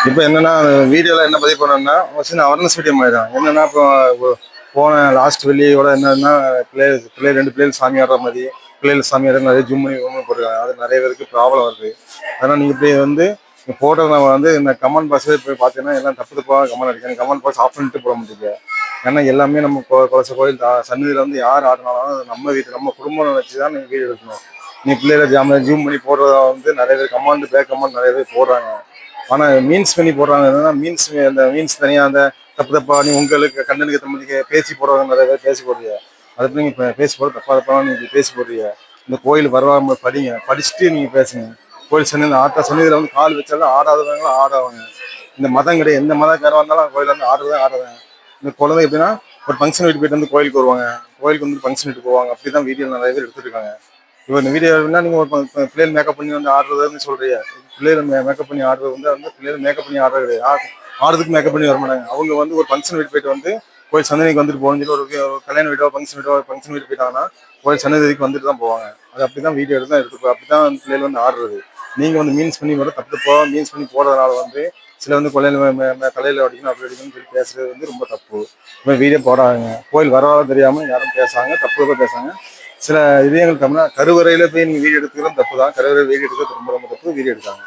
இப்போ என்னன்னா வீடியோல என்ன பதிவு பண்ணோம்னா சின்ன அவேர்னஸ் வீடியோ மாதிரி தான். என்னன்னா இப்போ போன லாஸ்ட் வெள்ளியோட என்னன்னா பிள்ளைகள் ரெண்டு பிள்ளைகள் சாமி ஆடுற மாதிரி பிள்ளைகள் சாமி ஆடுற நிறைய ஜூம் பண்ணி போட்டுருக்காங்க. அது நிறைய பேருக்கு ப்ராப்ளம் வருது. அதனால் நீங்கள் இப்படி வந்து போட்டோவை வந்து இந்த கமெண்ட் பாக்ஸில் போய் பார்த்தீங்கன்னா எல்லாம் தப்பு தப்பாக கமெண்ட் அடிக்காங்க. கமெண்ட் பாக்ஸ் ஆஃப் பண்ணிட்டு போட முடியுங்க. ஏன்னா எல்லாமே நம்ம குலச கோயில் சன்னதியில் வந்து யார் ஆடினாலும் அது நம்ம வீட்டு நம்ம குடும்பம் வச்சு தான் நீங்கள் வீடியோ எடுக்கணும். நீ பிள்ளைகளை ஜூம் பண்ணி போடுறத வந்து நிறைய பேர் கமெண்ட் பேக் கமெண்ட் நிறைய பேர் போடுறாங்க. ஆனால் மீன்ஸ் பண்ணி போடுறாங்க. என்னன்னா அந்த மீன்ஸ் தனியாக அந்த தப்பு தப்பா நீ உங்களுக்கு கண்டனுக்கு ஏற்ற மாதிரி பேசி போடுறாங்க. நிறைய பேர் பேசி போடுறீங்க. அதை நீங்கள் இப்போ பேசி போட தப்பா தப்பா நீங்கள் பேசி போடுறீங்க. இந்த கோயில் வரவாமல் படிங்க, படிச்சுட்டு நீங்கள் பேசுங்க. கோயில் சன்னதி ஆட்டா சன்னதியில் வந்து கால் வச்சாலும் ஆடாதவங்களும் ஆடாவாங்க. இந்த மதம் கிடையாது. எந்த மதக்காரர் வந்தாலும் கோயில் வந்து ஆடுறதே. இந்த குழந்தை எப்படின்னா ஒரு ஃபங்க்ஷன் வீட்டு போயிட்டு வந்து கோயிலுக்கு வருவாங்க. கோயிலுக்கு வந்து ஃபங்க்ஷன் வீட்டுக்கு போவாங்க. அப்படி தான் வீடியோ நிறைய பேர் எடுத்துருக்காங்க. இப்போ இந்த வீடியோனா நீங்கள் ஒரு பிள்ளைகள் மேக்கப் பண்ணி வந்து ஆடுறதுன்னு சொல்கிறீங்க. பிள்ளைகள் மேக்கப் பண்ணி ஆடுறது வந்து பிள்ளைகள் மேக்கப் பண்ணி ஆடுறது கிடையாது. ஆடுறதுக்கு மேக்கப் பண்ணி வர மாட்டாங்க. அவங்க வந்து ஒரு ஃபங்க்ஷன் வீட்டு போயிட்டு வந்து கோயில் சன்னதிக்கு வந்துட்டு போகணும்னு சொல்லி ஒரு கல்யாண வீடோ ஃபங்க்ஷன் வீட்டு போயிட்டாங்கன்னா கோயில் சன்னதிக்கு வந்துட்டு தான் போவாங்க. அது அப்படி தான் வீடியோ எடுத்து தான் எடுத்துப்போம். அப்படி தான் பிள்ளைகள் வந்து ஆடுறது. நீங்கள் வந்து மீன்ஸ் பண்ணி வர தப்பு தப்போ மீன்ஸ் பண்ணி போடுறதுனால வந்து சில வந்து கொள்ளையில் தலையில் அடிக்கணும் அப்படி அடிக்கணும்னு சொல்லி பேசுறது வந்து ரொம்ப தப்பு. இப்போ வீடியோ போடாதுங்க. கோயில் வரவாத தெரியாமல் யாரும் பேசுறாங்க, தப்பு தப்பாக பேசுறாங்க. சில இதயங்கள் தமிழ்னா கருவறையில் போய் நீங்கள் வீடியோ எடுத்துக்கிறது தப்பு தான். கருவறை வீடியோ எடுக்கிறது ரொம்ப ரொம்ப தப்பு. வீடியோ எடுத்தாங்க.